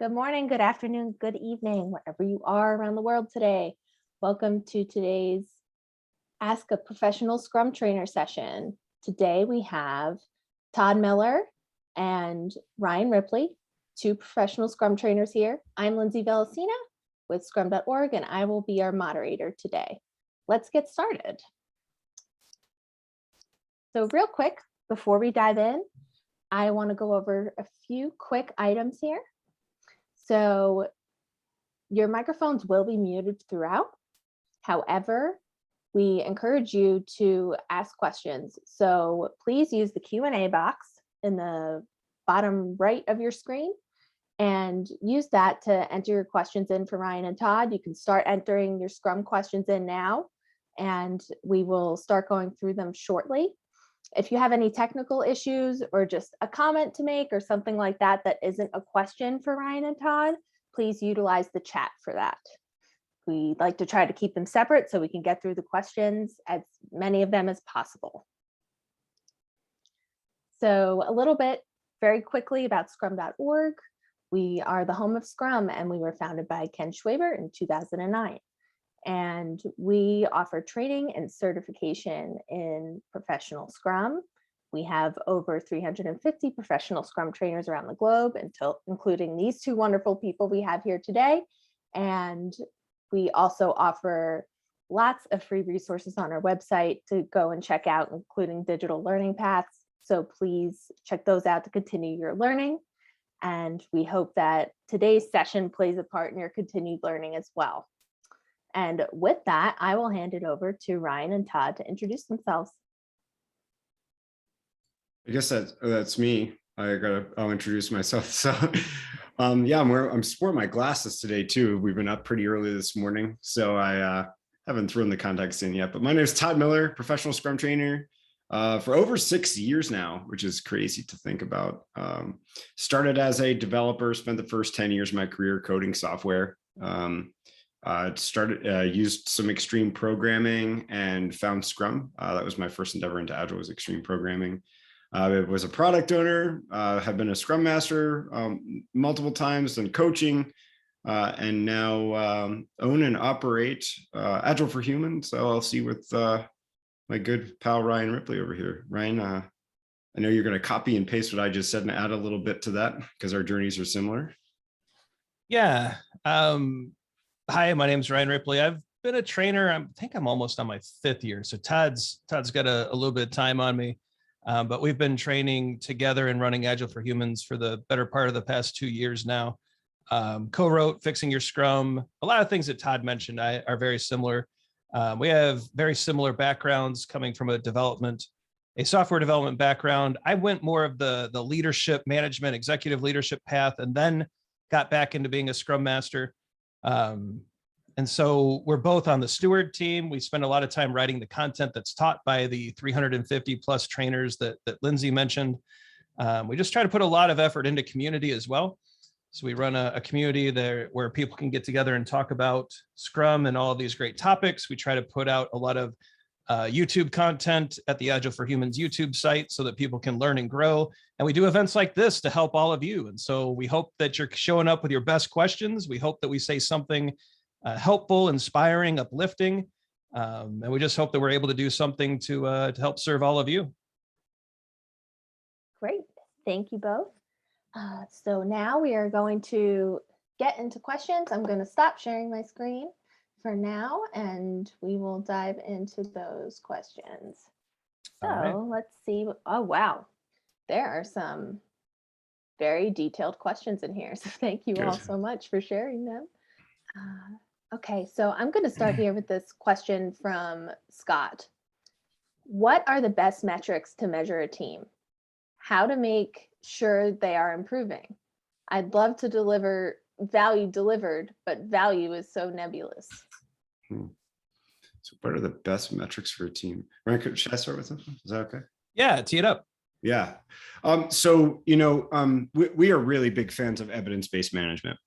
Good morning, good afternoon, good evening, wherever you are around the world today. Welcome to today's Ask a Professional Scrum Trainer session. Today we have Todd Miller and Ryan Ripley, two professional Scrum trainers here. I'm Lindsay Velasina with Scrum.org, and I will be our moderator today. Let's get started. So real quick, before we dive in, I want to go over a few quick items here. So your microphones will be muted throughout. However, we encourage you to ask questions. So please use the Q&A box in the bottom right of your screen and use that to enter your questions in for Ryan and Todd. You can start entering your Scrum questions in now, and we will start going through them shortly. If you have any technical issues or just a comment to make or something like that that isn't a question for Ryan and Todd, please utilize the chat for that. We like to try to keep them separate so we can get through the questions, as many of them as possible. So a little bit very quickly about Scrum.org. We are the home of Scrum, and we were founded by Ken Schwaber in 2009. And we offer training and certification in professional Scrum. We have over 350 professional Scrum trainers around the globe, including these two wonderful people we have here today. And we also offer lots of free resources on our website to go and check out, including digital learning paths. So please check those out to continue your learning. And we hope that today's session plays a part in your continued learning as well. And with that, I will hand it over to Ryan and Todd to introduce themselves. I guess that's me. I'll introduce myself. So yeah, I'm sporting my glasses today too. We've been up pretty early this morning, so I haven't thrown the contacts in yet. But my name is Todd Miller, professional Scrum trainer for over 6 years now, which is crazy to think about. Started as a developer, spent the first 10 years of my career coding software. Used some extreme programming and found Scrum. That was my first endeavor into Agile, was extreme programming. I was a product owner, have been a Scrum Master multiple times, done coaching, and now own and operate Agile for Humans LLC with my good pal Ryan Ripley over here. Ryan, I know you're going to copy and paste what I just said and add a little bit to that because our journeys are similar. Yeah. Hi, my name is Ryan Ripley. I've been a trainer. I think I'm almost on my 5th year. So Todd's got a little bit of time on me, but we've been training together and running Agile for Humans for the better part of the past 2 years now. Co-wrote Fixing Your Scrum. A lot of things that Todd mentioned are very similar. We have very similar backgrounds coming from a software development background. I went more of the leadership management, executive leadership path, and then got back into being a Scrum Master. And so we're both on the steward team. We spend a lot of time writing the content that's taught by the 350 plus trainers that Lindsay mentioned. We just try to put a lot of effort into community as well. So we run a community there where people can get together and talk about Scrum and all of these great topics. We try to put out a lot of YouTube content at the Agile for Humans YouTube site so that people can learn and grow. And we do events like this to help all of you. And so we hope that you're showing up with your best questions. We hope that we say something helpful, inspiring, uplifting. And we just hope that we're able to do something to help serve all of you. Great. Thank you both. So now we are going to get into questions. I'm going to stop sharing my screen for now, and we will dive into those questions. So Let's see. Oh, wow. There are some very detailed questions in here. So thank you all so much for sharing them. Okay, so I'm going to start here with this question from Scott. What are the best metrics to measure a team? How to make sure they are improving? I'd love to deliver value delivered, but value is so nebulous. So what are the best metrics for a team? Ryan, should I start with this? Is that okay? Yeah, tee it up. Yeah. So, we are really big fans of evidence-based management.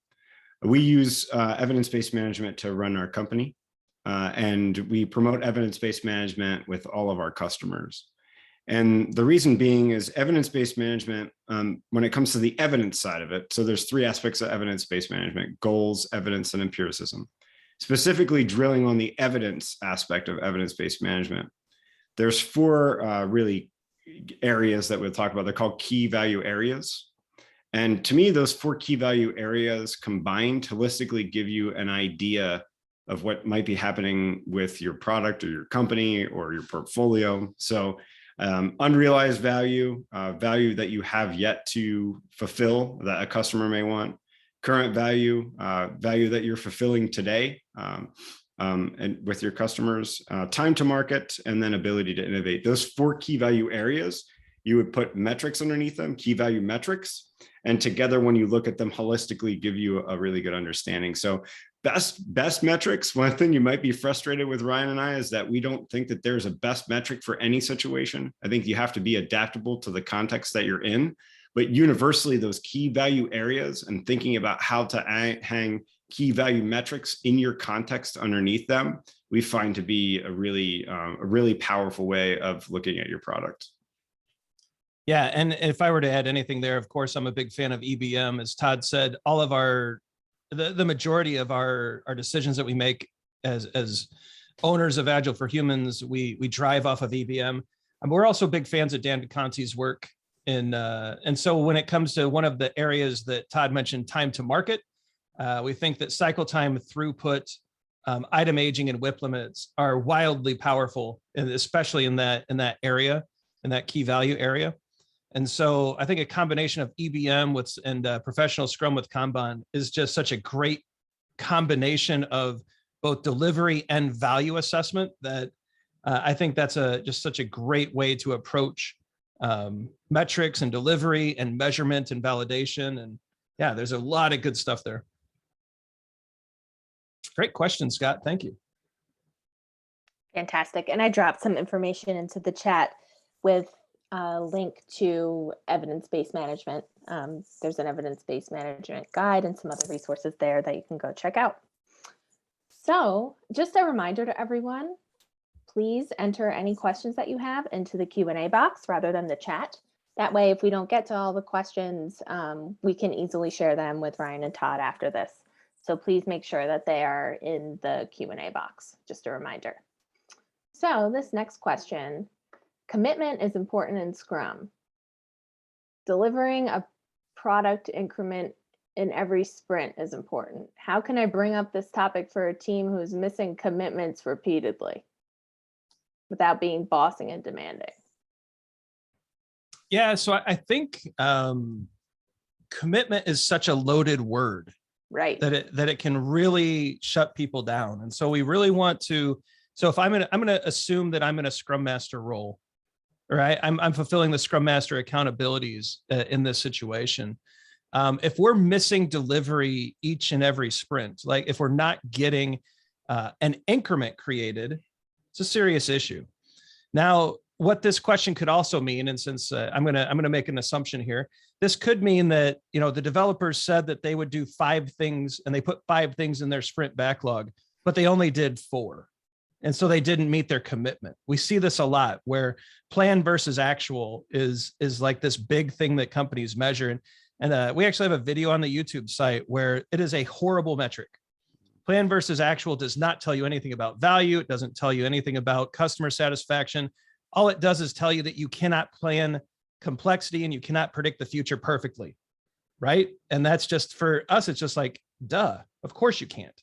We use evidence-based management to run our company, and we promote evidence-based management with all of our customers. And the reason being is evidence-based management, when it comes to the evidence side of it, so there's three aspects of evidence-based management: goals, evidence, and empiricism. Specifically drilling on the evidence aspect of evidence-based management, there's four really areas that we'll talk about. They're called key value areas. And to me, those four key value areas combined holistically give you an idea of what might be happening with your product or your company or your portfolio. So unrealized value, value that you have yet to fulfill that a customer may want; current value, value that you're fulfilling today and with your customers; time to market; and then ability to innovate. Those four key value areas, you would put metrics underneath them, key value metrics, and together, when you look at them holistically, give you a really good understanding. So best metrics. One thing you might be frustrated with Ryan and I is that we don't think that there's a best metric for any situation. I think you have to be adaptable to the context that you're in, but universally those key value areas and thinking about how to hang key value metrics in your context underneath them, we find to be a really powerful way of looking at your product. Yeah, and if I were to add anything there, of course, I'm a big fan of EBM. As Todd said, all of the majority of our decisions that we make as owners of Agile for Humans, we drive off of EBM. And we're also big fans of Dan DeConte's work. And so when it comes to one of the areas that Todd mentioned, time to market, we think that cycle time, throughput, item aging, and WIP limits are wildly powerful, and especially in that area, in that key value area. And so I think a combination of EBM and Professional Scrum with Kanban is just such a great combination of both delivery and value assessment that I think that's just such a great way to approach metrics and delivery and measurement and validation. And yeah, there's a lot of good stuff there. Great question, Scott. Thank you. Fantastic. And I dropped some information into the chat with a link to evidence-based management. There's an evidence-based management guide and some other resources there that you can go check out. So just a reminder to everyone, please enter any questions that you have into the Q&A box rather than the chat. That way, if we don't get to all the questions, we can easily share them with Ryan and Todd after this. So please make sure that they are in the Q&A box, just a reminder. So this next question: commitment is important in Scrum. Delivering a product increment in every sprint is important. How can I bring up this topic for a team who's missing commitments repeatedly without being bossing and demanding? Yeah, so I think commitment is such a loaded word, right? That it can really shut people down. And so we really want to. So if I'm gonna assume that I'm in a Scrum Master role, right? I'm fulfilling the Scrum Master accountabilities in this situation. If we're missing delivery each and every sprint, like if we're not getting an increment created, it's a serious issue. Now, what this question could also mean, and since I'm gonna make an assumption here, this could mean that the developers said that they would do 5 things, and they put 5 things in their sprint backlog, but they only did 4. And so they didn't meet their commitment. We see this a lot, where plan versus actual is like this big thing that companies measure. And we actually have a video on the YouTube site where it is a horrible metric. Plan versus actual does not tell you anything about value. It doesn't tell you anything about customer satisfaction. All it does is tell you that you cannot plan complexity and you cannot predict the future perfectly, right? And that's just, for us, it's just like, duh, of course you can't.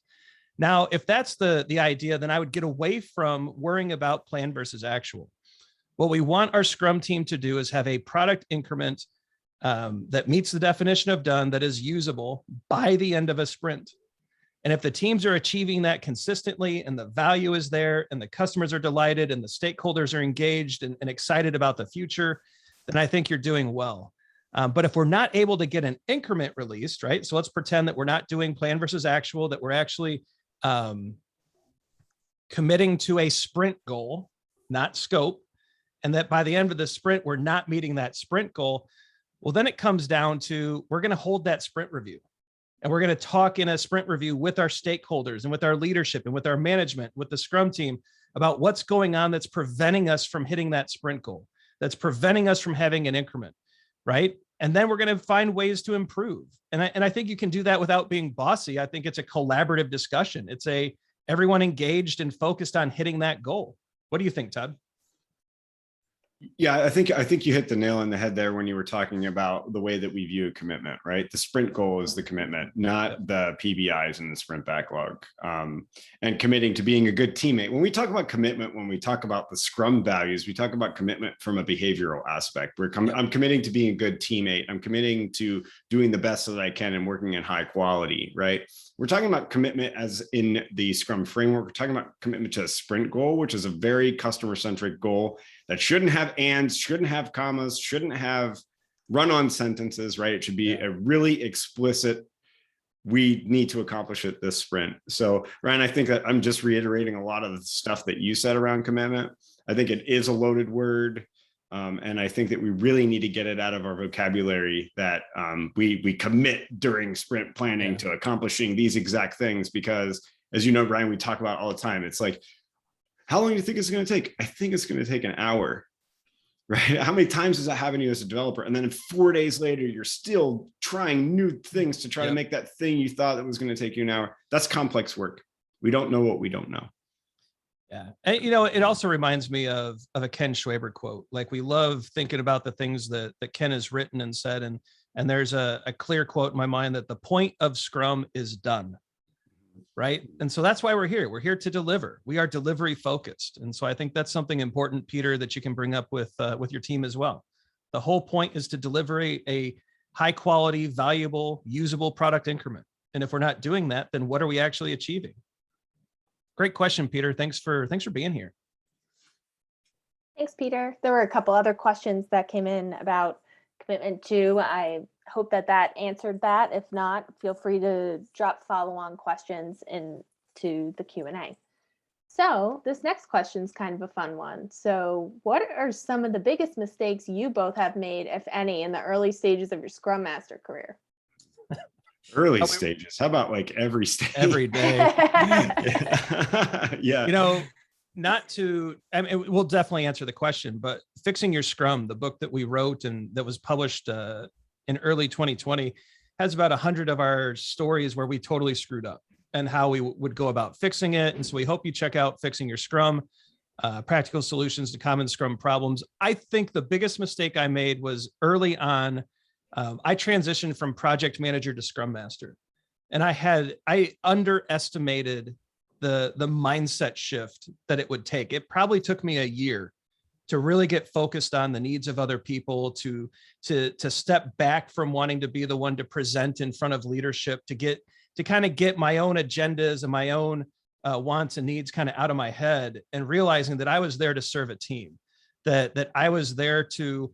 Now, if that's the idea, then I would get away from worrying about plan versus actual. What we want our Scrum team to do is have a product increment that meets the definition of done, that is usable by the end of a sprint. And if the teams are achieving that consistently, and the value is there, and the customers are delighted, and the stakeholders are engaged and excited about the future, then I think you're doing well. But if we're not able to get an increment released, right? So let's pretend that we're not doing plan versus actual, that we're actually committing to a sprint goal, not scope, and that by the end of the sprint, we're not meeting that sprint goal. Well, then it comes down to, we're going to hold that sprint review, and we're going to talk in a sprint review with our stakeholders and with our leadership and with our management, with the Scrum team, about what's going on that's preventing us from hitting that sprint goal. that's preventing us from having an increment, right? And then we're going to find ways to improve. And I think you can do that without being bossy. I think it's a collaborative discussion. It's everyone engaged and focused on hitting that goal. What do you think, Todd? Yeah, I think you hit the nail on the head there when you were talking about the way that we view a commitment, right? The sprint goal is the commitment, not the PBIs in the sprint backlog. And committing to being a good teammate. When we talk about commitment, when we talk about the Scrum values, we talk about commitment from a behavioral aspect. I'm committing to being a good teammate. I'm committing to doing the best that I can and working in high quality, right? We're talking about commitment as in the Scrum framework. We're talking about commitment to a sprint goal, which is a very customer-centric goal that shouldn't have ands, shouldn't have commas, shouldn't have run-on sentences, right? It should be a really explicit, we need to accomplish it this sprint. So Ryan, I think that I'm just reiterating a lot of the stuff that you said around commitment. I think it is a loaded word. And I think that we really need to get it out of our vocabulary that we commit during sprint planning to accomplishing these exact things, because as you know, Ryan, we talk about all the time. It's like, how long do you think it's going to take? I think it's going to take an hour, right? How many times does that happen to you as a developer? And then 4 days later, you're still trying new things to try to make that thing you thought that was going to take you an hour. That's complex work. We don't know what we don't know. Yeah. And, you know, it also reminds me of a Ken Schwaber quote. Like, we love thinking about the things that Ken has written and said. And there's a clear quote in my mind that the point of Scrum is done. Right. And so that's why we're here. We're here to deliver. We are delivery focused. And so I think that's something important, Peter, that you can bring up with your team as well. The whole point is to deliver a high quality, valuable, usable product increment. And if we're not doing that, then what are we actually achieving? Great question, Peter. Thanks for being here. Thanks, Peter. There were a couple other questions that came in about commitment too. I hope that answered that. If not, feel free to drop follow-on questions into the Q&A. So this next question is kind of a fun one. So what are some of the biggest mistakes you both have made, if any, in the early stages of your Scrum Master career? Early stages. How about like every stage? Every day. Yeah. You know, I mean, we'll definitely answer the question, but Fixing Your Scrum, the book that we wrote and that was published in early 2020, has about 100 of our stories where we totally screwed up and how we would go about fixing it. And so we hope you check out Fixing Your Scrum, Practical Solutions to Common Scrum Problems. I think the biggest mistake I made was early on. I transitioned from project manager to Scrum Master, and I underestimated the mindset shift that it would take. It probably took me a year to really get focused on the needs of other people, to step back from wanting to be the one to present in front of leadership, to kind of get my own agendas and my own wants and needs kind of out of my head, and realizing that I was there to serve a team, that I was there to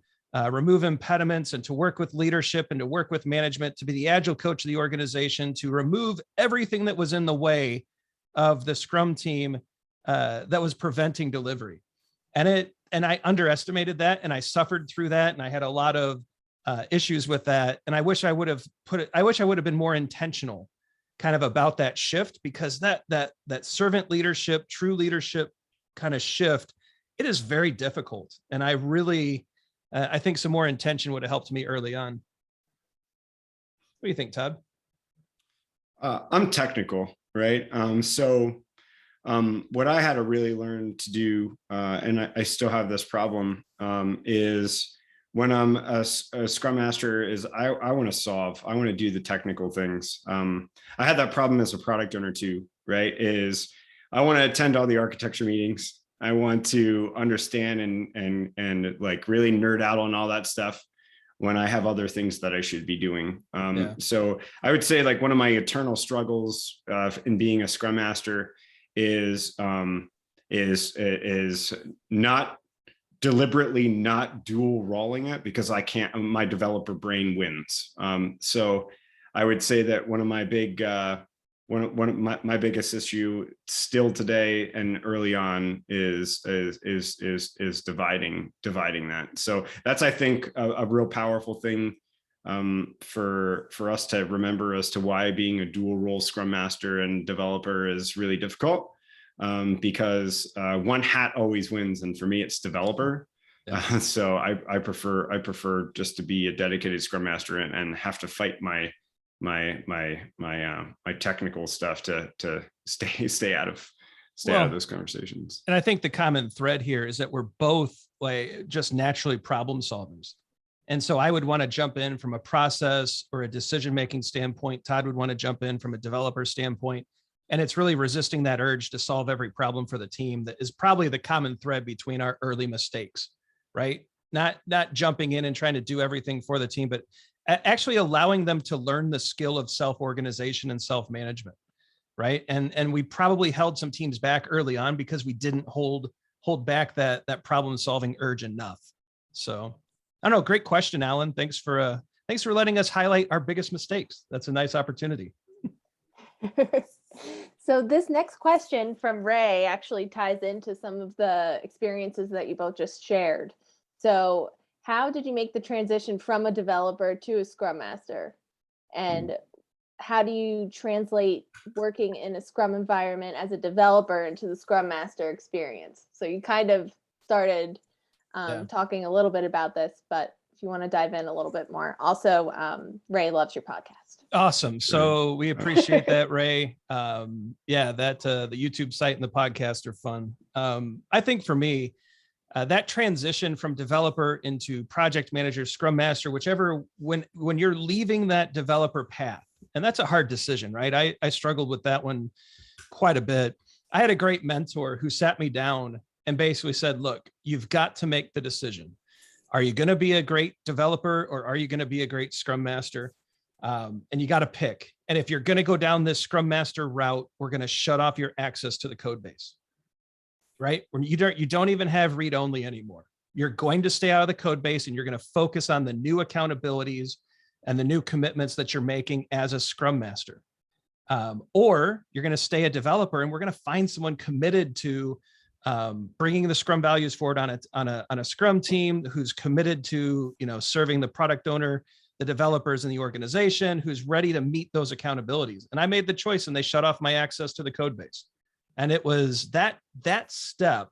remove impediments and to work with leadership and to work with management, to be the agile coach of the organization, to remove everything that was in the way of the Scrum team that was preventing delivery. And I underestimated that, and I suffered through that, and I had a lot of issues with that. And I wish I would have been more intentional kind of about that shift, because that servant leadership, true leadership kind of shift, it is very difficult. And I really, I think some more intention would have helped me early on. What do you think, Todd? I'm technical, right? What I had to really learn to do, and I still have this problem, is when I'm a Scrum Master, is I want to I want to do the technical things. I had that problem as a product owner too, right? Is I want to attend all the architecture meetings. I want to understand and like really nerd out on all that stuff when I have other things that I should be doing. So I would say like one of my eternal struggles in being a Scrum Master is not deliberately not dual rolling it, because I can't, my developer brain wins. So I would say that one of my big, one of my biggest issue still today and early on is dividing that. So that's, I think, a real powerful thing for us to remember as to why being a dual role Scrum Master and developer is really difficult, because one hat always wins, and for me it's developer. Yeah. So I prefer just to be a dedicated Scrum Master and have to fight my technical stuff to stay out of those conversations. And I think the common thread here is that we're both like just naturally problem solvers. And so I would want to jump in from a process or a decision-making standpoint. Todd would want to jump in from a developer standpoint. And it's really resisting that urge to solve every problem for the team that is probably the common thread between our early mistakes, right? Not jumping in and trying to do everything for the team, but actually allowing them to learn the skill of self-organization and self-management, right? And we probably held some teams back early on because we didn't hold back that problem-solving urge enough. So I don't know. Great question, Alan. Thanks for letting us highlight our biggest mistakes. That's a nice opportunity. So this next question from Ray actually ties into some of the experiences that you both just shared. So how did you make the transition from a developer to a Scrum Master? And how do you translate working in a Scrum environment as a developer into the Scrum Master experience? So you kind of started talking a little bit about this, but if you want to dive in a little bit more. Also, Ray loves your podcast. Awesome. So we appreciate that, Ray. The YouTube site and the podcast are fun. I think for me, that transition from developer into project manager, Scrum Master, whichever, when you're leaving that developer path, and that's a hard decision, right? I struggled with that one quite a bit. I had a great mentor who sat me down and basically said, look, you've got to make the decision. Are you going to be a great developer or are you going to be a great Scrum Master? And you got to pick. And if you're going to go down this Scrum Master route, we're going to shut off your access to the code base, right? When you don't even have read only anymore. You're going to stay out of the code base and you're going to focus on the new accountabilities and the new commitments that you're making as a Scrum Master. Or you're going to stay a developer and we're going to find someone committed to bringing the Scrum values forward on a Scrum team who's committed to, serving the product owner, the developers in the organization, who's ready to meet those accountabilities. And I made the choice and they shut off my access to the code base. And it was that step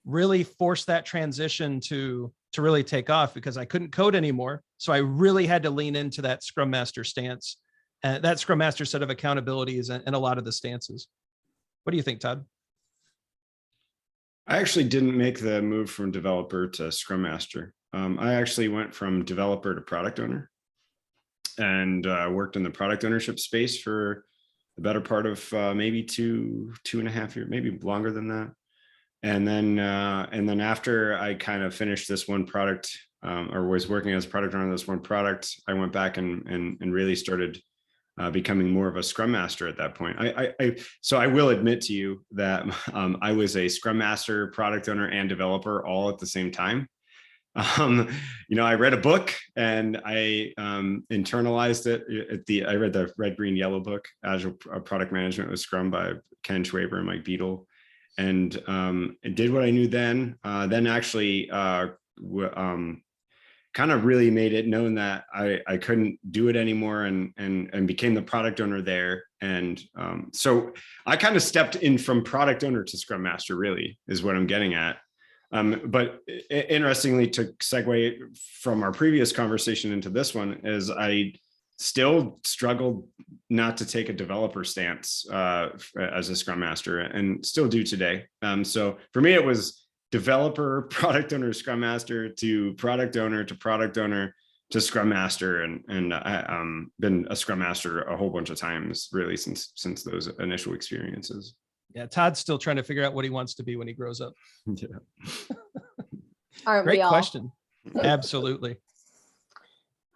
really forced that transition to really take off because I couldn't code anymore. So I really had to lean into that Scrum Master stance and that Scrum Master set of accountabilities and a lot of the stances. What do you think, Todd? I actually didn't make the move from developer to Scrum Master. I actually went from developer to product owner and worked in the product ownership space for the better part of maybe two and a half years, maybe longer than that. And then after I kind of finished this one product or was working as a product owner on this one product, I went back and really started becoming more of a Scrum Master at that point. So I will admit to you that I was a Scrum Master, product owner, and developer all at the same time. I read a book and I internalized it. I read the Red, Green, Yellow book, Agile Product Management with Scrum by Ken Schwaber and Mike Beadle, and did what I knew then. Then actually kind of really made it known that I couldn't do it anymore and became the product owner there. And so I kind of stepped in from product owner to Scrum Master, really is what I'm getting at. But interestingly, to segue from our previous conversation into this one, is I still struggled not to take a developer stance as a Scrum Master and still do today. So for me, it was developer, product owner, Scrum Master to product owner to Scrum Master, and I been a Scrum Master a whole bunch of times really since those initial experiences. Yeah, Todd's still trying to figure out what he wants to be when he grows up. Yeah. Aren't we Great all? question. Absolutely.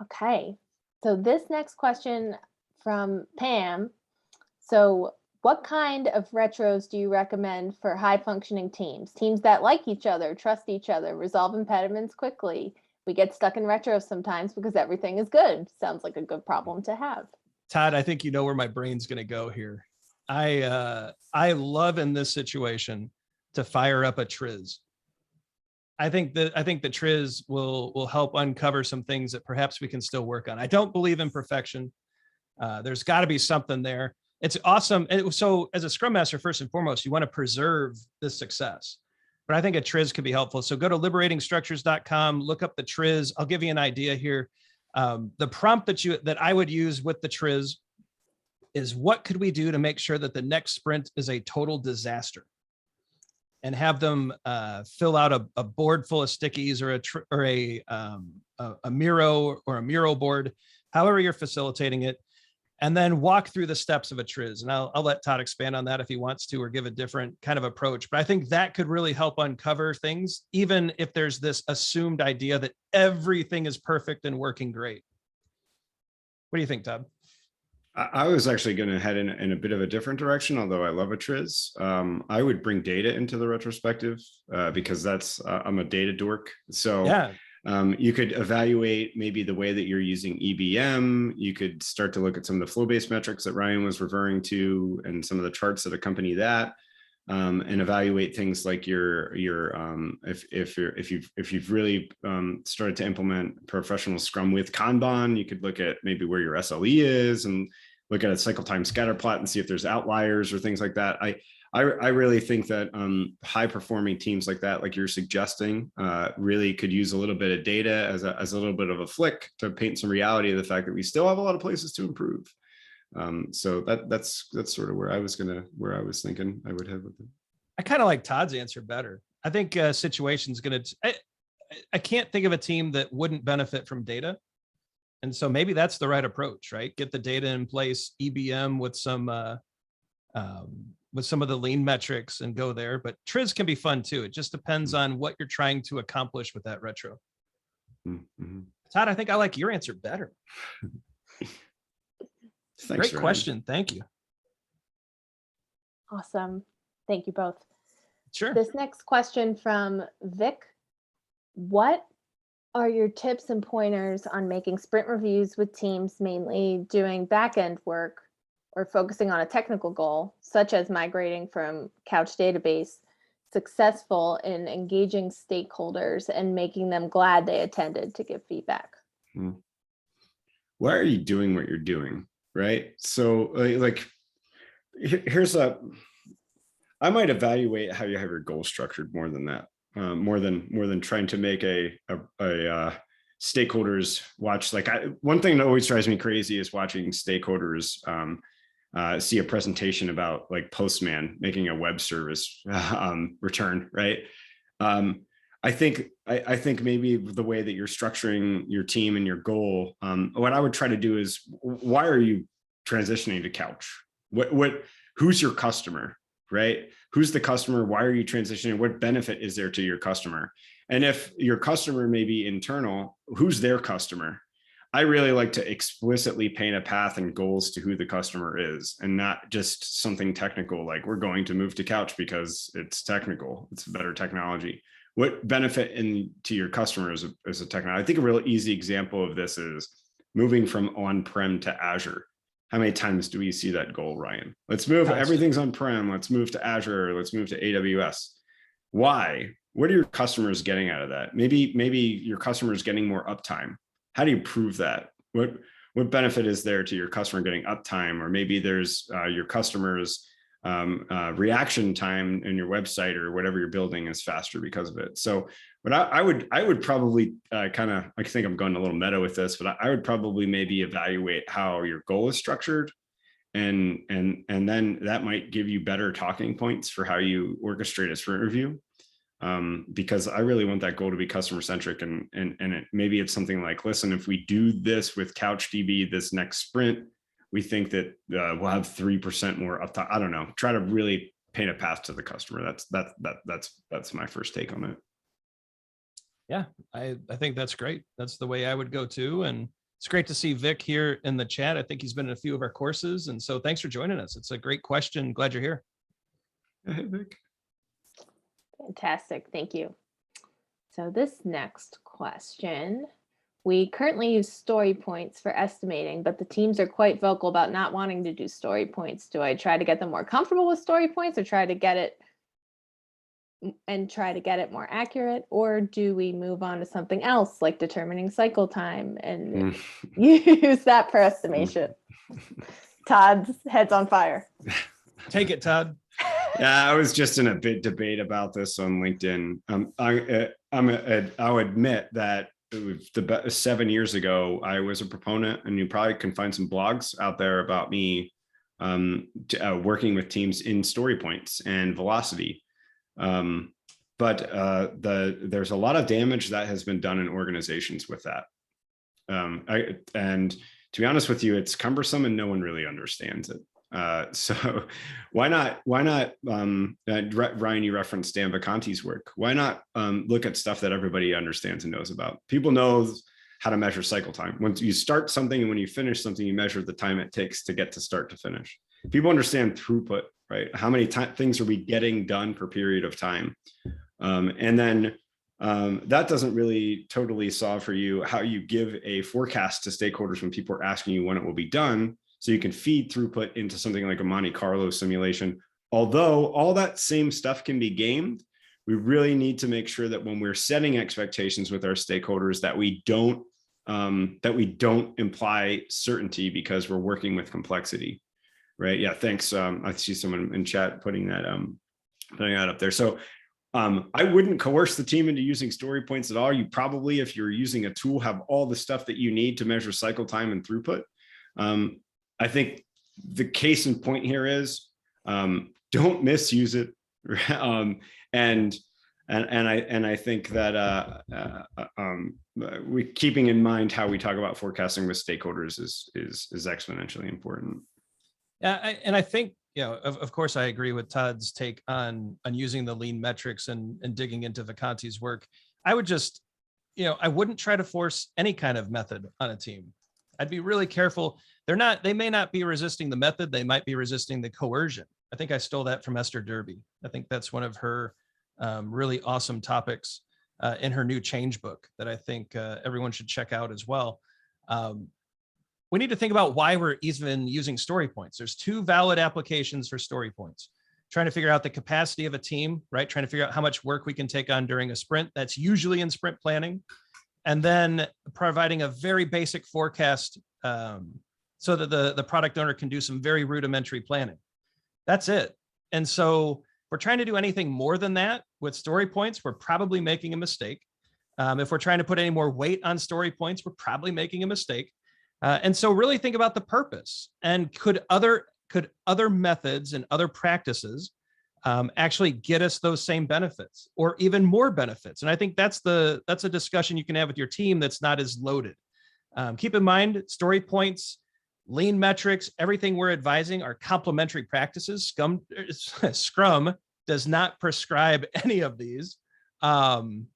Okay, so this next question from Pam. So what kind of retros do you recommend for high functioning teams? Teams that like each other, trust each other, resolve impediments quickly. We get stuck in retros sometimes because everything is good. Sounds like a good problem to have. Todd, I think you know where my brain's going to go here. I love in this situation to fire up a Triz. I think the Triz will help uncover some things that perhaps we can still work on. I don't believe in perfection. There's got to be something there. It's awesome. And so as a Scrum Master, first and foremost, you want to preserve the success. but I think a TRIZ could be helpful. So go to liberatingstructures.com, look up the TRIZ. I'll give you an idea here. The prompt that I would use with the TRIZ is, what could we do to make sure that the next sprint is a total disaster? And have them fill out a board full of stickies, or a Miro or a Miro board, however you're facilitating it, and then walk through the steps of a TRIZ. And I'll let Todd expand on that if he wants to, or give a different kind of approach. But I think that could really help uncover things, even if there's this assumed idea that everything is perfect and working great. What do you think, Todd? I was actually going to head in a bit of a different direction, although I love a TRIZ. I would bring data into the retrospective because I'm a data dork. So yeah. You could evaluate maybe the way that you're using EBM. You could start to look at some of the flow-based metrics that Ryan was referring to and some of the charts that accompany that, and evaluate things like if you've really started to implement professional Scrum with Kanban, you could look at maybe where your SLE is and look at a cycle time scatter plot and see if there's outliers or things like that. I really think that high performing teams like that, like you're suggesting, really could use a little bit of data as a little bit of a flick to paint some reality of the fact that we still have a lot of places to improve. So that's sort of where I was thinking I would head with it. I kind of like Todd's answer better. I think situation's I can't think of a team that wouldn't benefit from data. And so maybe that's the right approach, right? Get the data in place, EBM with some of the lean metrics and go there. But TRIZ can be fun too. It just depends on what you're trying to accomplish with that retro. Mm-hmm. Todd, I think I like your answer better. Thanks, Great question. Thank you. Awesome. Thank you both. Sure. This next question from Vic. What are your tips and pointers on making sprint reviews with teams mainly doing back-end work or focusing on a technical goal, such as migrating from Couch database, successful in engaging stakeholders and making them glad they attended to give feedback? Why are you doing what you're doing? Right. So like, I might evaluate how you have your goal structured more than that, more than trying to make a stakeholders watch. Like one thing that always drives me crazy is watching stakeholders see a presentation about like Postman making a web service return. Right. I think maybe the way that you're structuring your team and your goal, what I would try to do is, why are you transitioning to Couch? Who's your customer, right? Who's the customer? Why are you transitioning? What benefit is there to your customer? And if your customer may be internal, who's their customer? I really like to explicitly paint a path and goals to who the customer is, and not just something technical, like we're going to move to Couch because it's technical, it's better technology. What benefit to your customers as a technology? I think a real easy example of this is moving from on-prem to Azure. How many times do we see that goal, Ryan? Let's move, everything's on-prem, let's move to Azure, let's move to AWS. Why? What are your customers getting out of that? Maybe your customer is getting more uptime. How do you prove that? What benefit is there to your customer getting uptime? Or maybe there's your customer's reaction time in your website or whatever you're building is faster because of it. So what I would probably I think I'm going a little meta with this, but I would probably maybe evaluate how your goal is structured, and then that might give you better talking points for how you orchestrate a sprint review. Because I really want that goal to be customer centric, and maybe it's something like, listen, if we do this with CouchDB this next sprint, we think that we'll have 3% more uptime. I don't know. Try to really paint a path to the customer. That's my first take on it. Yeah, I think that's great. That's the way I would go too. And it's great to see Vic here in the chat. I think he's been in a few of our courses. And so thanks for joining us. It's a great question. Glad you're here. Hey, Vic. Fantastic. Thank you. So this next question, we currently use story points for estimating, but the teams are quite vocal about not wanting to do story points. Do I try to get them more comfortable with story points, or try to get it more accurate? Or do we move on to something else like determining cycle time and use that for estimation? Todd's head's on fire. Take it, Todd. Yeah, I was just in a bit debate about this on LinkedIn. I'll admit that 7 years ago, I was a proponent, and you probably can find some blogs out there about me working with teams in story points and velocity. But there's a lot of damage that has been done in organizations with that. And to be honest with you, it's cumbersome and no one really understands it. So why not, Ryan, you referenced Dan Vacanti's work. Why not look at stuff that everybody understands and knows about? People know how to measure cycle time. Once you start something and when you finish something, you measure the time it takes to get to start to finish. People understand throughput, right? How many things are we getting done per period of time? And then that doesn't really totally solve for you how you give a forecast to stakeholders when people are asking you when it will be done. So you can feed throughput into something like a Monte Carlo simulation. Although all that same stuff can be gamed, we really need to make sure that when we're setting expectations with our stakeholders, that we don't imply certainty because we're working with complexity, right? Yeah, thanks. I see someone in chat putting that up there. So I wouldn't coerce the team into using story points at all. You probably, if you're using a tool, have all the stuff that you need to measure cycle time and throughput. I think the case in point here is don't misuse it, and I think that we keeping in mind how we talk about forecasting with stakeholders is exponentially important. Yeah, and I think, you know, of course, I agree with Todd's take on using the lean metrics and digging into Vacanti's work. I would just, you know, I wouldn't try to force any kind of method on a team. I'd be really careful. They may not be resisting the method. They might be resisting the coercion. I think I stole that from Esther Derby. I think that's one of her really awesome topics in her new change book that I think everyone should check out as well. We need to think about why we're even using story points. There's two valid applications for story points. Trying to figure out the capacity of a team, right? Trying to figure out how much work we can take on during a sprint. That's usually in sprint planning. And then providing a very basic forecast so that the product owner can do some very rudimentary planning. That's it. And so if we're trying to do anything more than that with story points, we're probably making a mistake. If we're trying to put any more weight on story points, we're probably making a mistake. And so really think about the purpose, and could other methods and other practices actually get us those same benefits or even more benefits? And I think that's a discussion you can have with your team that's not as loaded. Keep in mind, story points, lean metrics, everything we're advising are complementary practices. Scrum does not prescribe any of these. And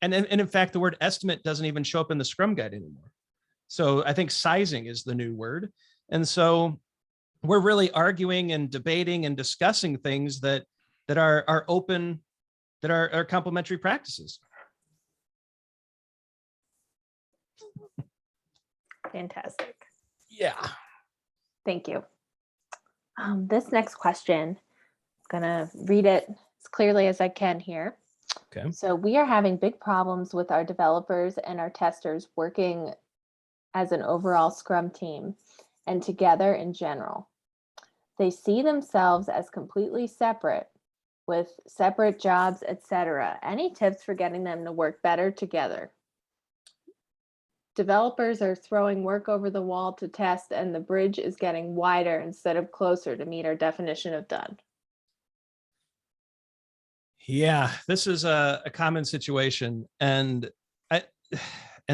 in fact, the word estimate doesn't even show up in the Scrum guide anymore. So I think sizing is the new word. And so we're really arguing and debating and discussing things that are open, that are complementary practices. Fantastic. Yeah. Thank you. This next question, I'm gonna read it as clearly as I can here. Okay. So we are having big problems with our developers and our testers working as an overall Scrum team and together in general. They see themselves as completely separate with separate jobs, etc. Any tips for getting them to work better together? Developers are throwing work over the wall to test, and the bridge is getting wider instead of closer to meet our definition of done. Yeah, this is a common situation. And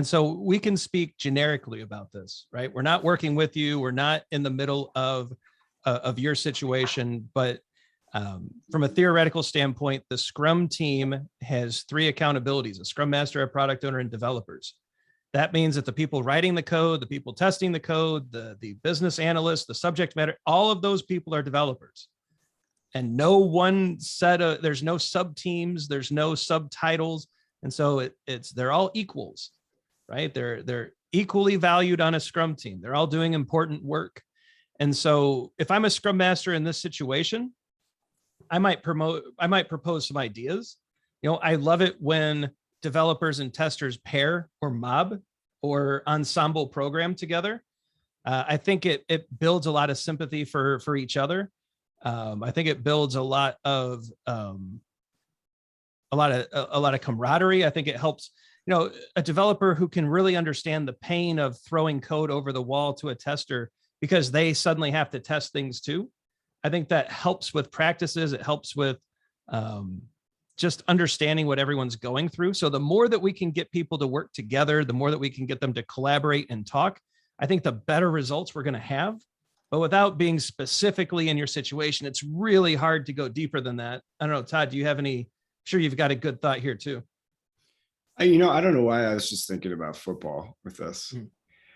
so we can speak generically about this, right? We're not working with you. We're not in the middle of your situation, but from a theoretical standpoint, the Scrum team has three accountabilities: a Scrum Master, a product owner, and developers. That means that the people writing the code, the people testing the code, the business analysts, the subject matter, all of those people are developers. And no one there's no sub teams, there's no subtitles. And so they're all equals, right? They're equally valued on a Scrum team. They're all doing important work. And so if I'm a Scrum Master in this situation, I might propose some ideas. You know, I love it when developers and testers pair or mob or ensemble program together. I think it builds a lot of sympathy for each other. I think it builds a lot of camaraderie. I think it helps, a developer who can really understand the pain of throwing code over the wall to a tester because they suddenly have to test things too. I think that helps with practices. It helps with just understanding what everyone's going through. So the more that we can get people to work together, the more that we can get them to collaborate and talk, I think the better results we're going to have. But without being specifically in your situation, it's really hard to go deeper than that. I don't know, Todd, do you have any? Sure, you've got a good thought here too. I don't know why I was just thinking about football with this.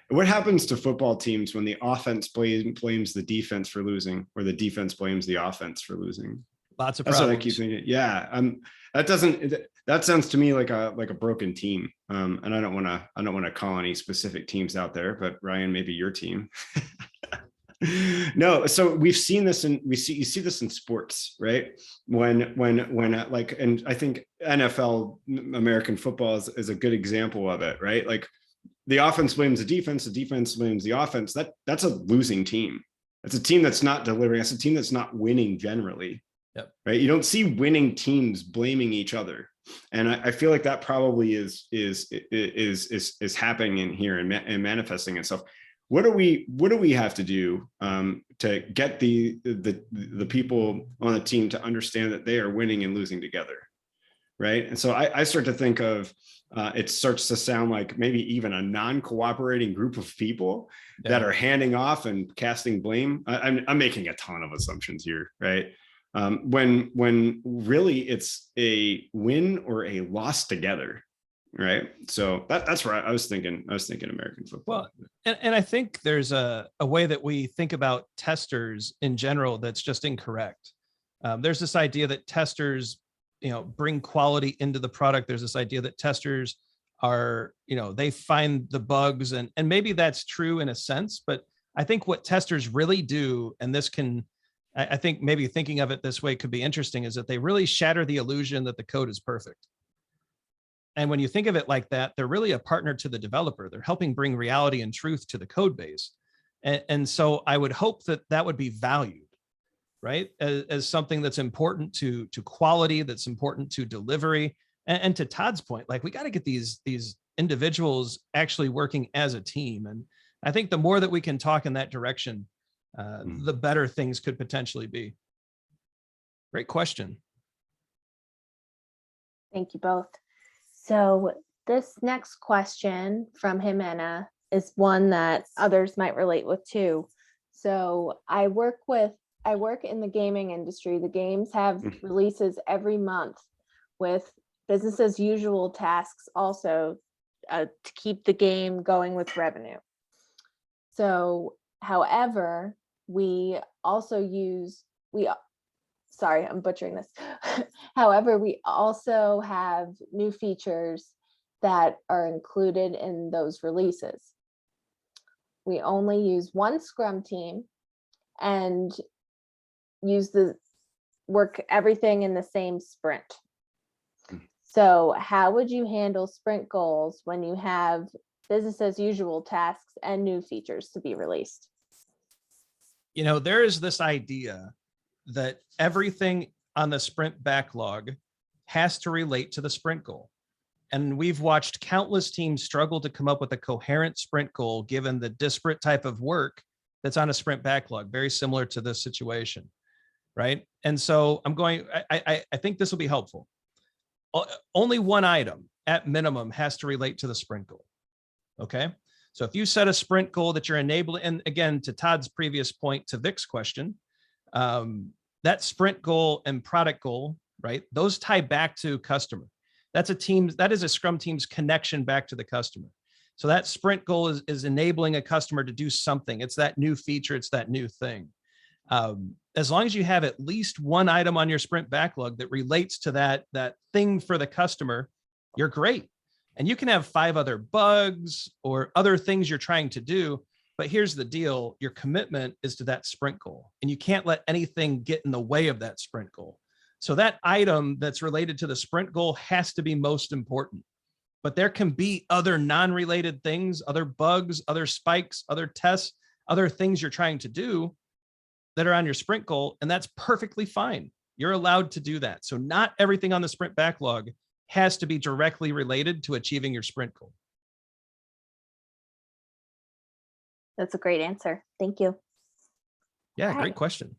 What happens to football teams when the offense blames the defense for losing, or the defense blames the offense for losing? Lots of That's problems. what I keep thinking. Yeah, that sounds to me like a broken team. And I don't want to call any specific teams out there, but Ryan, maybe your team. No, so we've seen this you see this in sports, right? When like, and I think NFL, American football is a good example of it, right? Like the offense blames the defense blames the offense. That's a losing team. That's a team that's not delivering. That's a team that's not winning generally. Yep. Right. You don't see winning teams blaming each other. And I feel like that probably is happening in here and manifesting itself. What do we have to do to get the people on the team to understand that they are winning and losing together? Right. And so I start to think of it starts to sound like maybe even a non-cooperating group of people that are handing off and casting blame. I'm making a ton of assumptions here, right? When really it's a win or a loss together. Right. So that's right. I was thinking American football. Well, and I think there's a way that we think about testers in general that's just incorrect. There's this idea that testers, bring quality into the product. There's this idea that testers are, they find the bugs, and maybe that's true in a sense, but I think what testers really do, and this can, I think maybe thinking of it this way could be interesting, is that they really shatter the illusion that the code is perfect. And when you think of it like that, they're really a partner to the developer. They're helping bring reality and truth to the code base. And so I would hope that would be valued, right? As something that's important to quality, that's important to delivery. And to Todd's point, like we got to get these individuals actually working as a team. And I think the more that we can talk in that direction, the better things could potentially be. Great question. Thank you both. So this next question from Jimena is one that others might relate with too. So I work in the gaming industry. The games have releases every month with business as usual tasks also to keep the game going with revenue. So, however, sorry, I'm butchering this. However, we also have new features that are included in those releases. We only use one Scrum team and work everything in the same sprint. So how would you handle sprint goals when you have business as usual tasks and new features to be released? There is this idea that everything on the sprint backlog has to relate to the sprint goal. And we've watched countless teams struggle to come up with a coherent sprint goal given the disparate type of work that's on a sprint backlog, very similar to this situation, right? And so I think this will be helpful. Only one item at minimum has to relate to the sprint goal, okay? So if you set a sprint goal that you're enabling, and again, to Todd's previous point to Vic's question, that sprint goal and product goal, right? Those tie back to customer. That is a Scrum team's connection back to the customer. So that sprint goal is enabling a customer to do something. It's that new feature, it's that new thing. As long as you have at least one item on your sprint backlog that relates to that thing for the customer, you're great. And you can have 5 other bugs or other things you're trying to do. But here's the deal, your commitment is to that sprint goal, and you can't let anything get in the way of that sprint goal. So that item that's related to the sprint goal has to be most important. But there can be other non-related things, other bugs, other spikes, other tests, other things you're trying to do. that are on your sprint goal, and that's perfectly fine. You're allowed to do that. So not everything on the sprint backlog has to be directly related to achieving your sprint goal. That's a great answer. Thank you. Yeah, All great right. question.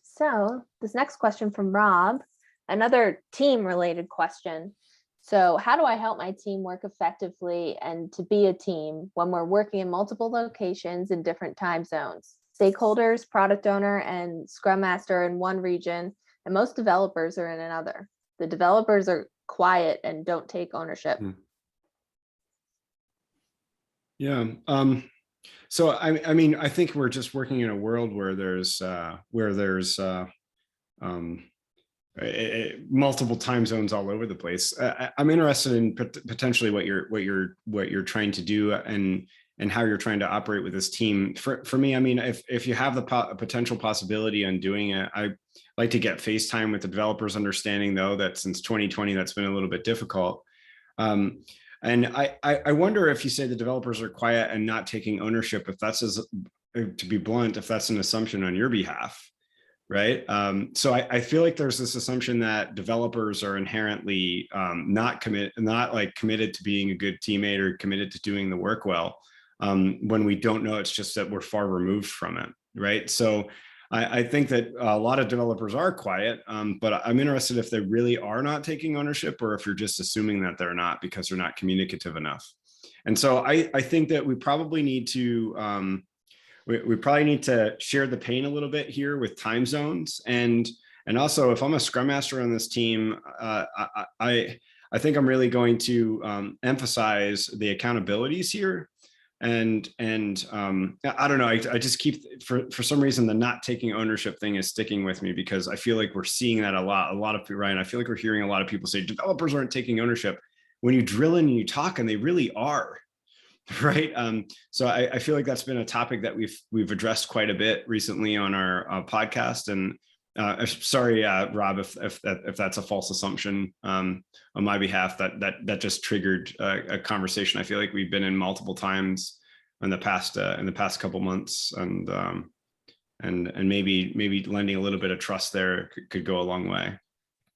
So this next question from Rob, another team related question. So how do I help my team work effectively and to be a team when we're working in multiple locations in different time zones? Stakeholders, product owner, and Scrum Master in one region, and most developers are in another. The developers are quiet and don't take ownership. Yeah. So I mean, I think we're just working in a world where there's multiple time zones all over the place. I'm interested in potentially what you're trying to do and how you're trying to operate with this team. For me, I mean, if you have the potential possibility on doing it, I like to get face time with the developers, understanding though that since 2020 that's been a little bit difficult. And I wonder if you say the developers are quiet and not taking ownership, if that's, to be blunt, if that's an assumption on your behalf, right? So I feel like there's this assumption that developers are inherently not committed to being a good teammate or committed to doing the work well, when we don't know. It's just that we're far removed from it, right? So I think that a lot of developers are quiet, but I'm interested if they really are not taking ownership, or if you're just assuming that they're not because they're not communicative enough. And so I think that we probably need to we probably need to share the pain a little bit here with time zones, and also if I'm a Scrum Master on this team, I think I'm really going to emphasize the accountabilities here. And I don't know, I just keep, for some reason, the not taking ownership thing is sticking with me, because I feel like we're seeing that a lot of people, Ryan, I feel like we're hearing a lot of people say developers aren't taking ownership. When you drill in and you talk, and they really are, right? So I feel like that's been a topic that we've addressed quite a bit recently on our podcast. And sorry, Rob, if that's a false assumption on my behalf, that just triggered a conversation I feel like we've been in multiple times in the past couple months, and maybe lending a little bit of trust there could go a long way.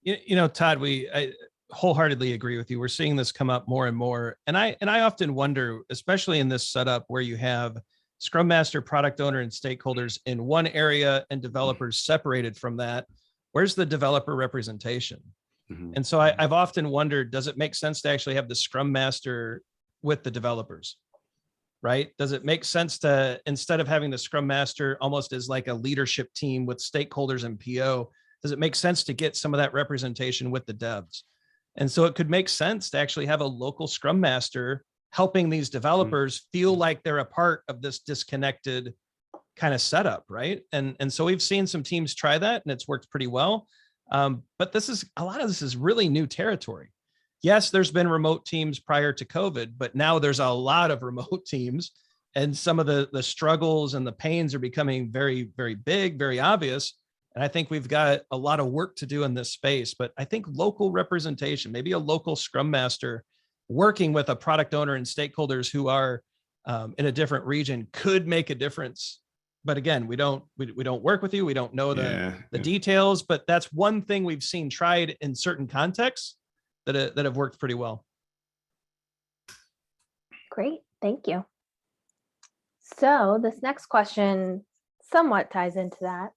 You know, Todd, I wholeheartedly agree with you. We're seeing this come up more and more, and I often wonder, especially in this setup where you have Scrum Master, product owner, and stakeholders in one area and developers separated from that, where's the developer representation? Mm-hmm. And so I've often wondered, does it make sense to actually have the Scrum Master with the developers, right? Does it make sense to, instead of having the Scrum Master almost as like a leadership team with stakeholders and PO, does it make sense to get some of that representation with the devs? And so it could make sense to actually have a local Scrum Master helping these developers feel like they're a part of this disconnected kind of setup, right? And so we've seen some teams try that, and it's worked pretty well. But a lot of this is really new territory. Yes, there's been remote teams prior to COVID, but now there's a lot of remote teams, and some of the struggles and the pains are becoming very, very big, very obvious. And I think we've got a lot of work to do in this space. But I think local representation, maybe a local Scrum Master working with a product owner and stakeholders who are in a different region, could make a difference. But again, we don't work with you. We don't know the details, but that's one thing we've seen tried in certain contexts that have worked pretty well. Great, thank you. So this next question somewhat ties into that,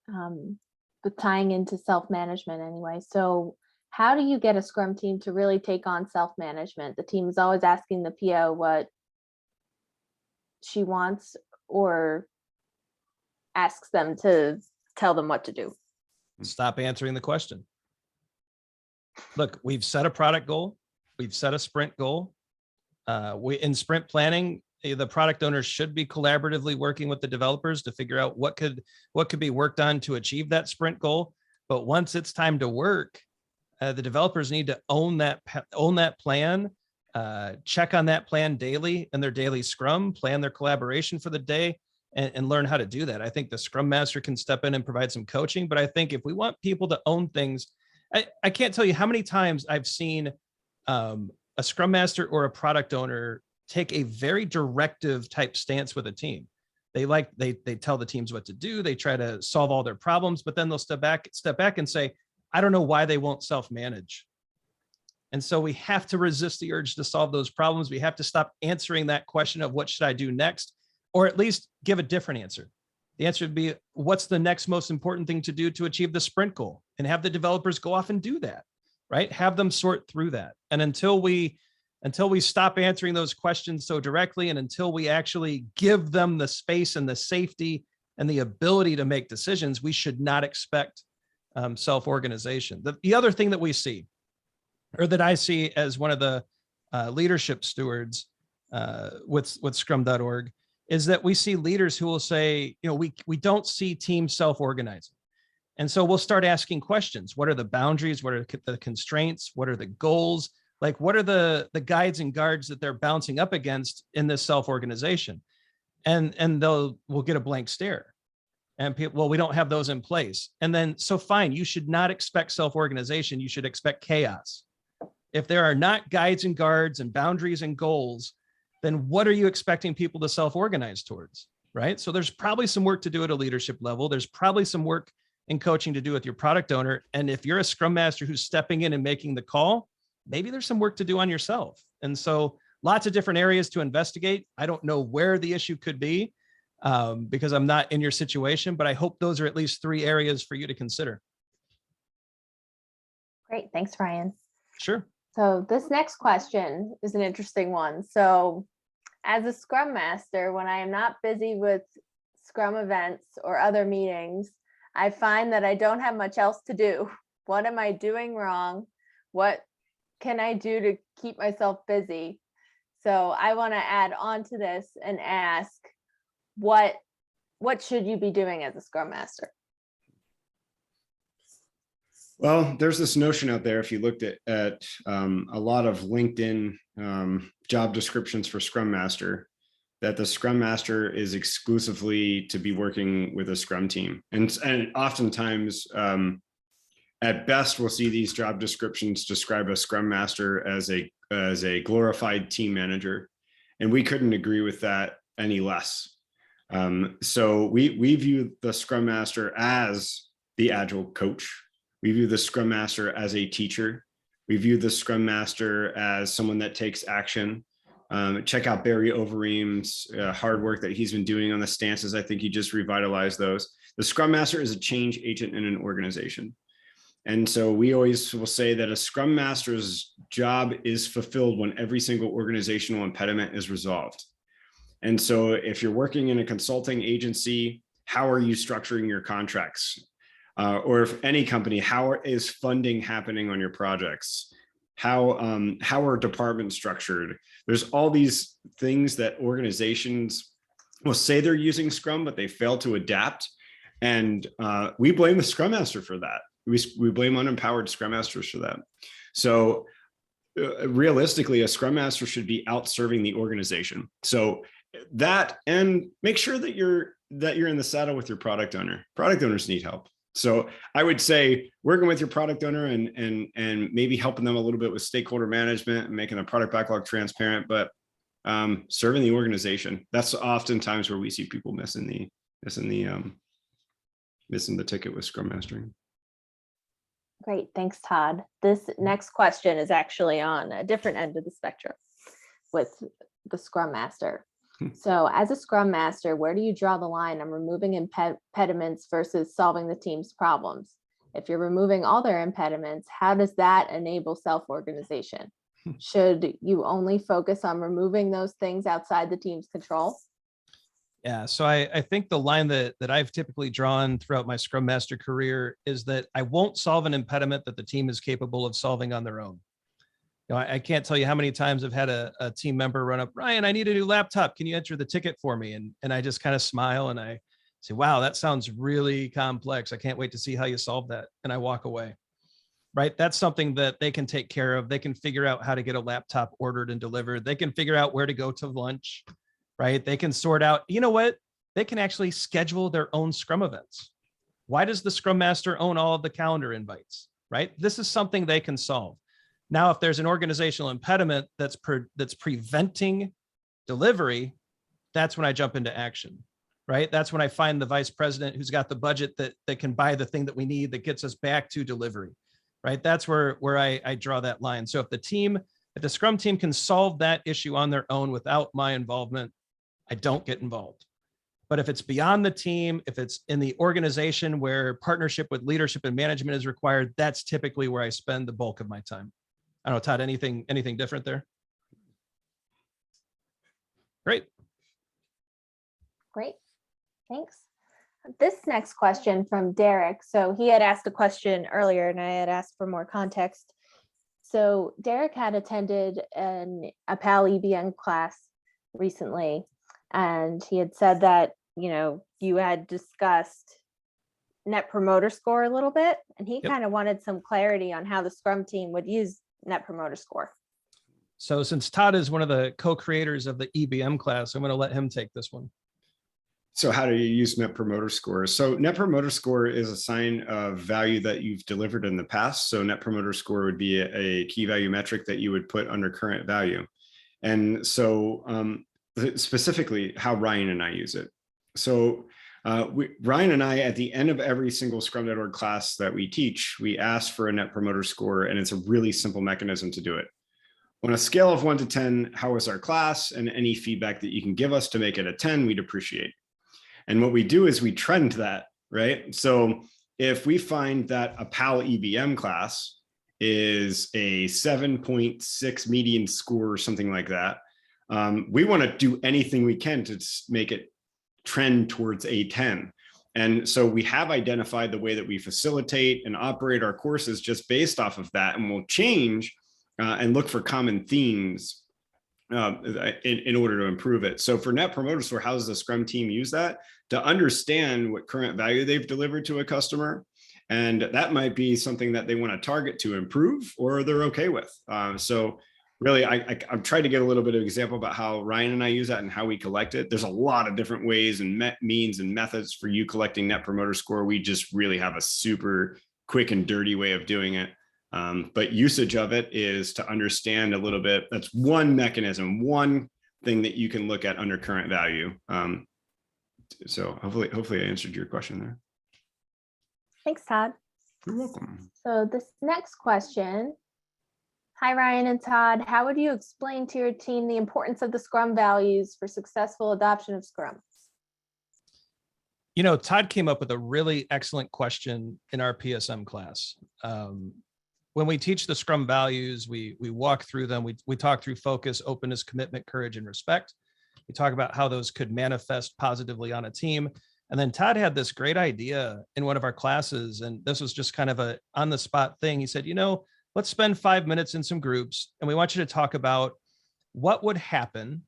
but tying into self-management anyway. So how do you get a Scrum team to really take on self-management? The team is always asking the PO what she wants, or asks them to tell them what to do. Stop answering the question. Look, we've set a product goal. We've set a sprint goal. In sprint planning, the product owners should be collaboratively working with the developers to figure out what could be worked on to achieve that sprint goal. But once it's time to work, the developers need to own that plan, check on that plan daily in their daily Scrum, plan their collaboration for the day, and learn how to do that. I think the Scrum Master can step in and provide some coaching, but I think if we want people to own things, I can't tell you how many times I've seen a Scrum Master or a product owner take a very directive type stance with a team. They tell the teams what to do. They try to solve all their problems, but then they'll step back and say, I don't know why they won't self-manage. And so we have to resist the urge to solve those problems. We have to stop answering that question of what should I do next, or at least give a different answer. The answer would be, what's the next most important thing to do to achieve the sprint goal? And have the developers go off and do that, right? Have them sort through that. And until we stop answering those questions so directly, and until we actually give them the space and the safety and the ability to make decisions, we should not expect self-organization. The other thing that we see, or that I see as one of the leadership stewards with Scrum.org, is that we see leaders who will say, we don't see teams self-organizing. And so we'll start asking questions. What are the boundaries? What are the constraints? What are the goals? Like, what are the guides and guards that they're bouncing up against in this self-organization? And we'll get a blank stare. And people, well, we don't have those in place. And then, so fine, you should not expect self-organization. You should expect chaos. If there are not guides and guards and boundaries and goals, then what are you expecting people to self-organize towards, right? So there's probably some work to do at a leadership level. There's probably some work in coaching to do with your product owner. And if you're a Scrum Master who's stepping in and making the call, maybe there's some work to do on yourself. And so lots of different areas to investigate. I don't know where the issue could be because I'm not in your situation, but I hope those are at least 3 areas for you to consider. Great, thanks, Ryan. Sure. So this next question is an interesting one. So as a Scrum Master, when I am not busy with Scrum events or other meetings, I find that I don't have much else to do. What am I doing wrong? What can I do to keep myself busy? So I want to add on to this and ask, what should you be doing as a Scrum Master? Well, there's this notion out there, if you looked at a lot of LinkedIn job descriptions for Scrum Master, that the Scrum Master is exclusively to be working with a Scrum team. And oftentimes, at best, we'll see these job descriptions describe a Scrum Master as a glorified team manager. And we couldn't agree with that any less. So we view the Scrum Master as the Agile coach. We view the Scrum Master as a teacher. We view the Scrum Master as someone that takes action. Check out Barry Overeem's hard work that he's been doing on the stances. I think he just revitalized those. The Scrum Master is a change agent in an organization. And so we always will say that a Scrum Master's job is fulfilled when every single organizational impediment is resolved. And so if you're working in a consulting agency, how are you structuring your contracts? Or if any company, how is funding happening on your projects? How are departments structured? There's all these things that organizations will say they're using Scrum, but they fail to adapt. And we blame the Scrum Master for that. We blame unempowered Scrum Masters for that. So realistically, a Scrum Master should be out serving the organization. So that, and make sure that you're in the saddle with your product owner. Product owners need help. So I would say working with your product owner and maybe helping them a little bit with stakeholder management and making the product backlog transparent, but serving the organization. That's oftentimes where we see people missing the ticket with Scrum Mastering. Great, thanks, Todd. This next question is actually on a different end of the spectrum with the Scrum Master. So as a Scrum Master, where do you draw the line on removing impediments versus solving the team's problems? If you're removing all their impediments, how does that enable self-organization? Should you only focus on removing those things outside the team's control? Yeah, so I think the line that I've typically drawn throughout my Scrum Master career is that I won't solve an impediment that the team is capable of solving on their own. I can't tell you how many times I've had a team member run up, Ryan, I need a new laptop. Can you enter the ticket for me? And I just kind of smile and I say, wow, that sounds really complex. I can't wait to see how you solve that. And I walk away, right? That's something that they can take care of. They can figure out how to get a laptop ordered and delivered. They can figure out where to go to lunch, right? They can sort out, you know what? They can actually schedule their own Scrum events. Why does the Scrum Master own all of the calendar invites, right? This is something they can solve. Now, if there's an organizational impediment that's preventing delivery, that's when I jump into action, right? That's when I find the vice president who's got the budget that can buy the thing that we need that gets us back to delivery, right? That's where I draw that line. So if the Scrum team can solve that issue on their own without my involvement, I don't get involved. But if it's beyond the team, if it's in the organization where partnership with leadership and management is required, that's typically where I spend the bulk of my time. I don't know, Todd, anything different there? Great. Great, thanks. This next question from Derek. So he had asked a question earlier and I had asked for more context. So Derek had attended a PAL EBM class recently, and he had said that, you had discussed Net Promoter Score a little bit, and he kind of wanted some clarity on how the Scrum team would use Net Promoter Score. So since Todd is one of the co-creators of the EBM class, I'm going to let him take this one. So how do you use Net Promoter Score? So Net Promoter Score is a sign of value that you've delivered in the past. So Net Promoter Score would be a key value metric that you would put under current value. And so specifically how Ryan and I use it. So Ryan and I, at the end of every single Scrum.org class that we teach, we ask for a Net Promoter Score, and it's a really simple mechanism to do it. On a scale of 1 to 10, how was our class? And any feedback that you can give us to make it a 10, we'd appreciate. And what we do is we trend that, right? So if we find that a PAL EBM class is a 7.6 median score or something like that, we want to do anything we can to make it trend towards a 10. And so we have identified the way that we facilitate and operate our courses just based off of that, and we'll change and look for common themes in order to improve it. So for Net Promoter Score, how does the Scrum team use that? To understand what current value they've delivered to a customer. And that might be something that they want to target to improve, or they're okay with. So really, I've tried to get a little bit of example about how Ryan and I use that and how we collect it. There's a lot of different ways and means and methods for you collecting Net Promoter Score. We just really have a super quick and dirty way of doing it. But usage of it is to understand a little bit. That's one mechanism, one thing that you can look at under current value. So hopefully I answered your question there. Thanks, Todd. You're welcome. So this next question. Hi, Ryan and Todd. How would you explain to your team the importance of the Scrum values for successful adoption of Scrum? Todd came up with a really excellent question in our PSM class. When we teach the Scrum values, we walk through them. We talk through focus, openness, commitment, courage, and respect. We talk about how those could manifest positively on a team. And then Todd had this great idea in one of our classes, and this was just kind of a on the spot thing. He said, let's spend 5 minutes in some groups, and we want you to talk about what would happen,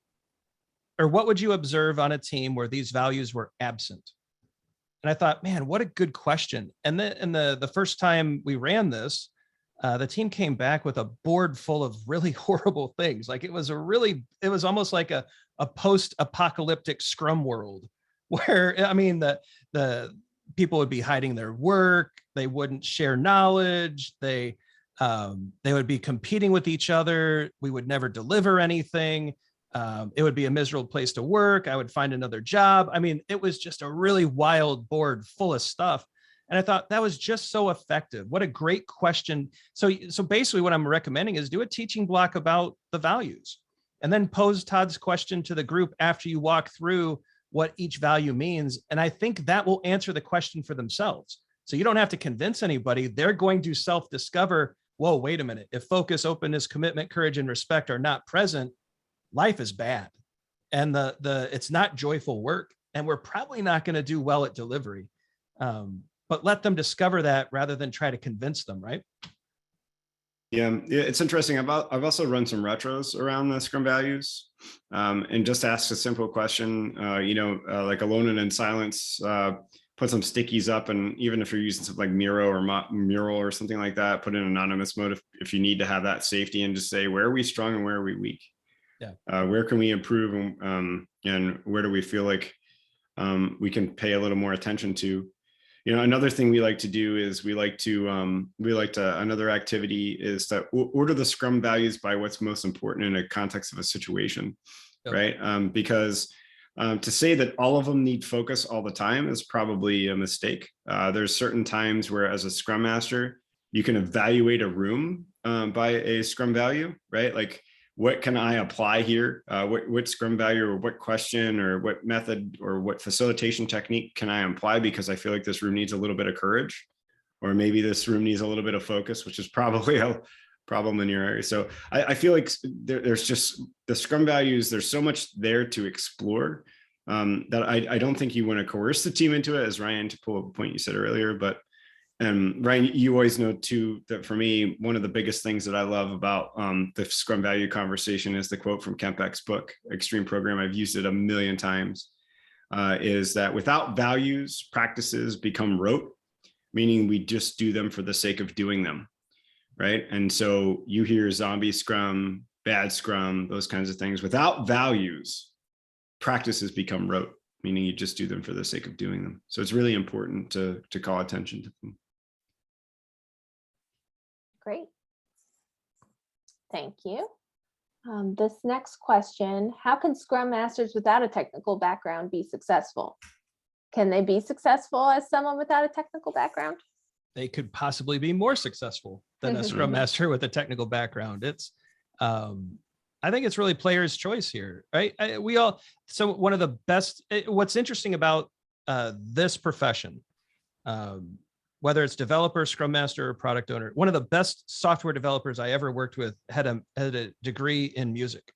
or what would you observe on a team where these values were absent? And I thought, man, what a good question. And then the first time we ran this, the team came back with a board full of really horrible things. Like it was almost like a post-apocalyptic Scrum world where, the people would be hiding their work. They wouldn't share knowledge. They would be competing with each other. We would never deliver anything. It would be a miserable place to work. I would find another job. It was just a really wild board full of stuff. And I thought that was just so effective. What a great question. So basically what I'm recommending is do a teaching block about the values, and then pose Todd's question to the group after you walk through what each value means. And I think that will answer the question for themselves. So you don't have to convince anybody. They're going to self-discover, whoa, wait a minute. If focus, openness, commitment, courage, and respect are not present, life is bad. And it's not joyful work. And we're probably not going to do well at delivery. But let them discover that rather than try to convince them, right? Yeah, it's interesting. I've also run some retros around the Scrum values, and just ask a simple question, like Alone and in Silence, put some stickies up, and even if you're using something like Miro or Mural or something like that, put in anonymous mode if you need to have that safety, and just say, where are we strong and where are we weak? Yeah. Where can we improve, and where do we feel like we can pay a little more attention to? Another thing we like to do is another activity is to order the Scrum values by what's most important in a context of a situation, right? Because To say that all of them need focus all the time is probably a mistake. There's certain times where, as a Scrum Master, you can evaluate a room by a Scrum value, right? Like, what can I apply here? What Scrum value or what question or what method or what facilitation technique can I apply, because I feel like this room needs a little bit of courage, or maybe this room needs a little bit of focus, which is probably a problem in your area. So I feel like there's just the Scrum values, there's so much there to explore that I don't think you want to coerce the team into it, as Ryan, to pull up a point you said earlier. But Ryan, you always know too, that for me, one of the biggest things that I love about the Scrum value conversation is the quote from Kemp Beck's book, Extreme Program. I've used it a million times, is that without values, practices become rote, meaning we just do them for the sake of doing them, right? And so you hear zombie Scrum, bad Scrum, those kinds of things. Without values, practices become rote, meaning you just do them for the sake of doing them. So it's really important to call attention to them. Great. Thank you. This next question, how can Scrum Masters without a technical background be successful? Can they be successful as someone without a technical background? They could possibly be more successful than a Scrum Master with a technical background. It's, I think it's really player's choice here, right? So one of the best, what's interesting about this profession, whether it's developer, Scrum Master, or product owner, one of the best software developers I ever worked with had a degree in music,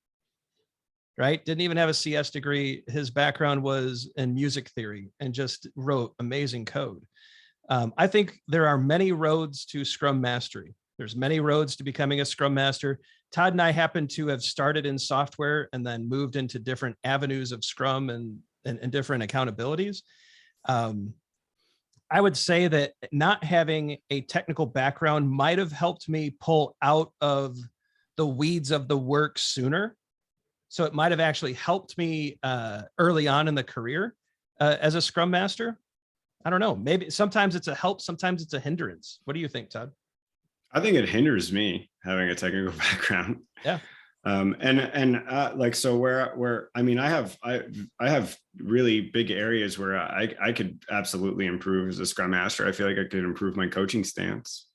right? Didn't even have a CS degree. His background was in music theory and just wrote amazing code. I think there are many roads to Scrum Mastery. There's many roads to becoming a Scrum Master. Todd and I happen to have started in software and then moved into different avenues of Scrum and different accountabilities. I would say that not having a technical background might have helped me pull out of the weeds of the work sooner. So it might have actually helped me early on in the career as a Scrum Master. I don't know. Maybe sometimes it's a help, sometimes it's a hindrance. What do you think, Todd? I think it hinders me having a technical background. Yeah. Like, so where I mean, I have really big areas where I could absolutely improve as a Scrum Master. I feel like I could improve my coaching stance.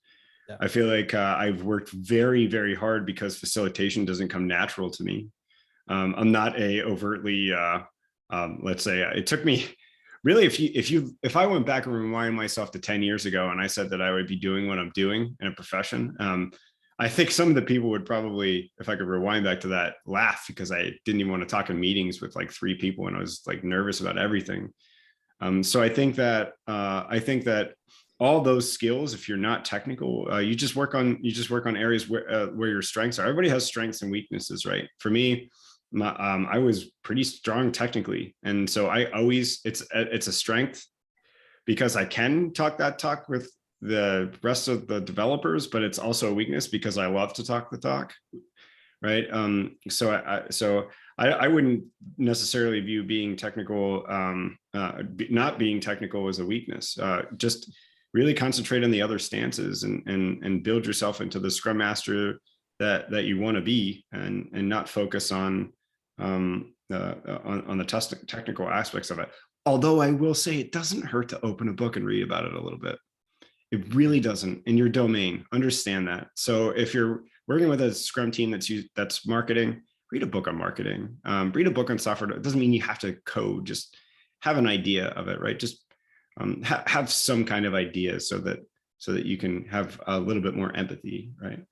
Yeah. I feel like I've worked very, very hard because facilitation doesn't come natural to me. I'm not a overtly, let's say, it took me really, if I went back and rewind myself to 10 years ago and I said that I would be doing what I'm doing in a profession, I think some of the people would probably, if I could rewind back to that, laugh, because I didn't even want to talk in meetings with like 3 people and I was like nervous about everything. So I think that all those skills, if you're not technical, you just work on areas where your strengths are. Everybody has strengths and weaknesses, right? For me, I was pretty strong technically, and so I always it's a strength because I can talk that talk with the rest of the developers, but it's also a weakness because I love to talk the talk, right? So I wouldn't necessarily view being technical, not being technical as a weakness. Just really concentrate on the other stances and build yourself into the Scrum Master that you want to be, and not focus on the technical aspects of it. Although I will say it doesn't hurt to open a book and read about it a little bit. It really doesn't, in your domain. Understand that. So if you're working with a Scrum team that's marketing, read a book on marketing. Read a book on software. It doesn't mean you have to code. Just have an idea of it, right? Just have some kind of idea so that you can have a little bit more empathy, right?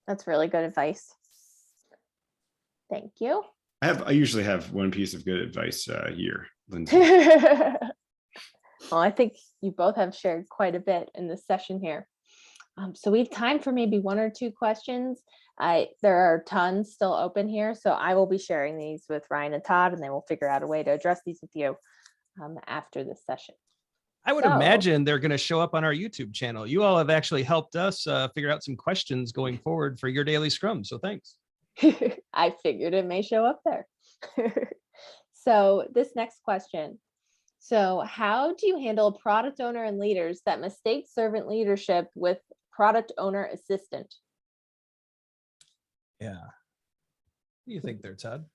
That's really good advice. Thank you. I usually have one piece of good advice here, Lindsay. Well, I think you both have shared quite a bit in this session here. So we have time for maybe 1 or 2 questions. There are tons still open here, so I will be sharing these with Ryan and Todd, and then we'll figure out a way to address these with you after this session. I would imagine they're going to show up on our YouTube channel. You all have actually helped us figure out some questions going forward for your daily Scrum, so thanks. I figured it may show up there. So this next question. So how do you handle product owner and leaders that mistake servant leadership with product owner assistant? Yeah. What do you think there, Todd?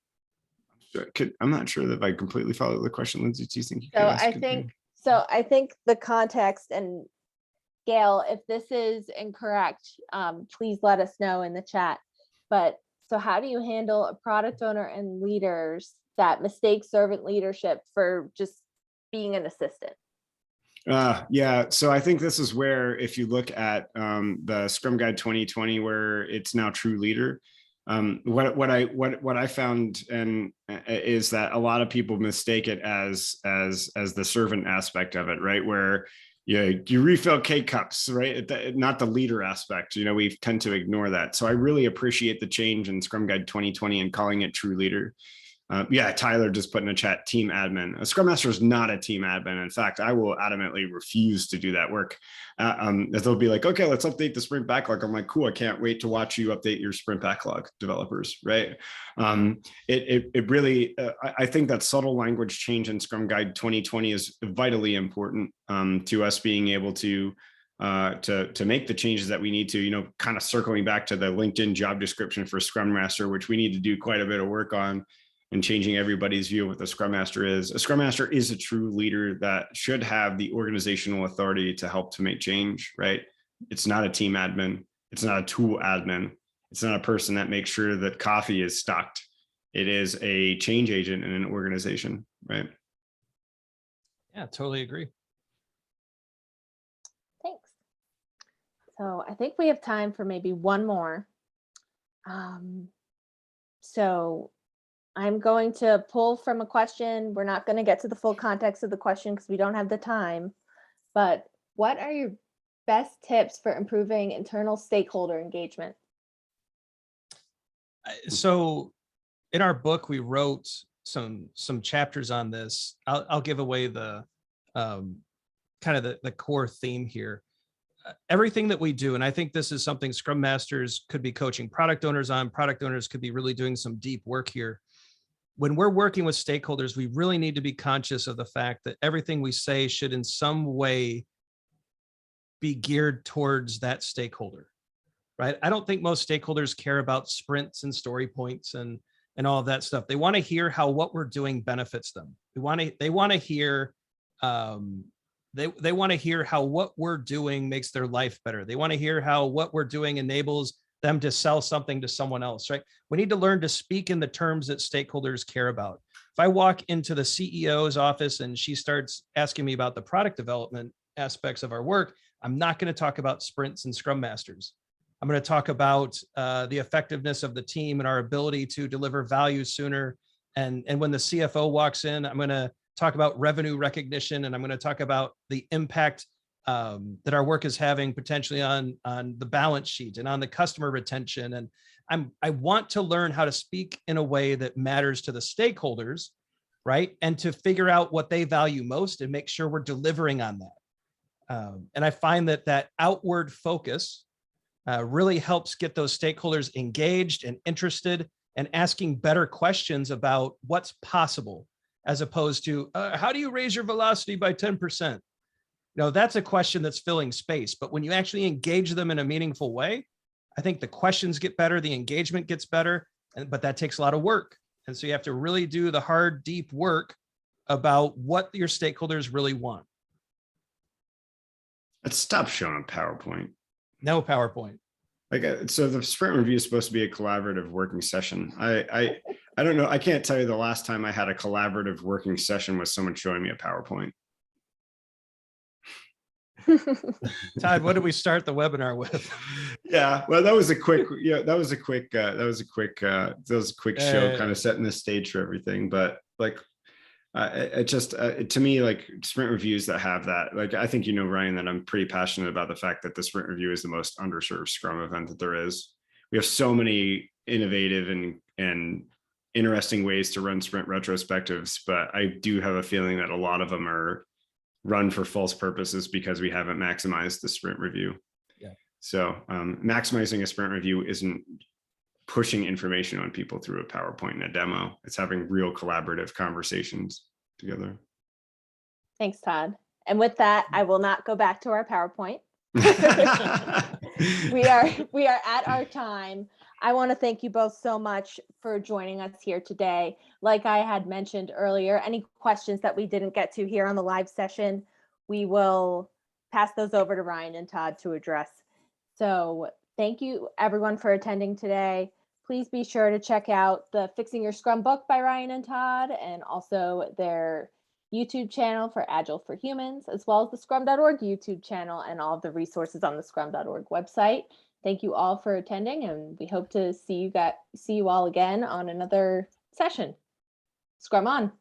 I'm not sure that I completely follow the question, Lindsay. Do you think you could So ask I it again? think the context, and Gail, if this is incorrect, please let us know in the chat. But so how do you handle a product owner and leaders that mistake servant leadership for just being an assistant? Yeah, so I think this is where, if you look at the Scrum Guide 2020, where it's now True Leader, what I found is that a lot of people mistake it as the servant aspect of it, right? Where you refill K cups, right? Not the leader aspect. We tend to ignore that. So I really appreciate the change in Scrum Guide 2020 and calling it True Leader. Yeah, Tyler just put in a chat, team admin. A Scrum Master is not a team admin. In fact, I will adamantly refuse to do that work. They'll be like, okay, let's update the sprint backlog. I'm like, cool, I can't wait to watch you update your sprint backlog, developers, right? It really, I think that subtle language change in Scrum Guide 2020 is vitally important to us being able to make the changes that we need to, kind of circling back to the LinkedIn job description for Scrum Master, which we need to do quite a bit of work on, and changing everybody's view of what the Scrum Master is. A Scrum Master is a true leader that should have the organizational authority to help to make change, right? It's not a team admin. It's not a tool admin. It's not a person that makes sure that coffee is stocked. It is a change agent in an organization, right? Yeah, totally agree. Thanks. So I think we have time for maybe one more. So I'm going to pull from a question. We're not going to get to the full context of the question because we don't have the time, but what are your best tips for improving internal stakeholder engagement? So in our book, we wrote some chapters on this. I'll give away the kind of the core theme here. Everything that we do, and I think this is something Scrum Masters could be coaching product owners on. Product owners could be really doing some deep work here. When we're working with stakeholders, we really need to be conscious of the fact that everything we say should in some way be geared towards that stakeholder, right? I don't think most stakeholders care about sprints and story points and all of that stuff. They want to hear how what we're doing benefits them. They want to hear they want to hear how what we're doing makes their life better. They want to hear how what we're doing enables them to sell something to someone else, right? We need to learn to speak in the terms that stakeholders care about. If I walk into the CEO's office and she starts asking me about the product development aspects of our work, I'm not going to talk about sprints and Scrum Masters. I'm going to talk about the effectiveness of the team and our ability to deliver value sooner. And when the CFO walks in, I'm going to talk about revenue recognition, and I'm going to talk about the impact that our work is having potentially on the balance sheet and on the customer retention. And I want to learn how to speak in a way that matters to the stakeholders, right? And to figure out what they value most and make sure we're delivering on that. And I find that outward focus really helps get those stakeholders engaged and interested and asking better questions about what's possible, as opposed to how do you raise your velocity by 10%? That's a question that's filling space. But when you actually engage them in a meaningful way, I think the questions get better, the engagement gets better, but that takes a lot of work. And so you have to really do the hard, deep work about what your stakeholders really want. Let's stop showing a PowerPoint. No PowerPoint. So the sprint review is supposed to be a collaborative working session. I don't know. I can't tell you the last time I had a collaborative working session with someone showing me a PowerPoint. Todd, what did we start the webinar with? Yeah, well, that was a quick show, kind of setting the stage for everything. But to me, like sprint reviews that have that, like, I think, Ryan, that I'm pretty passionate about the fact that the sprint review is the most underserved Scrum event that there is. We have so many innovative and interesting ways to run sprint retrospectives, but I do have a feeling that a lot of them are run for false purposes because we haven't maximized the sprint review. Yeah. So maximizing a sprint review isn't pushing information on people through a PowerPoint and a demo. It's having real collaborative conversations together. Thanks, Todd. And with that, I will not go back to our PowerPoint. we are at our time. I want to thank you both so much for joining us here today. Like I had mentioned earlier, any questions that we didn't get to here on the live session, we will pass those over to Ryan and Todd to address. So thank you everyone for attending today. Please be sure to check out the Fixing Your Scrum book by Ryan and Todd, and also their YouTube channel for Agile for Humans, as well as the Scrum.org YouTube channel and all of the resources on the Scrum.org website. Thank you all for attending, and we hope to see you all again on another session. Scrum on.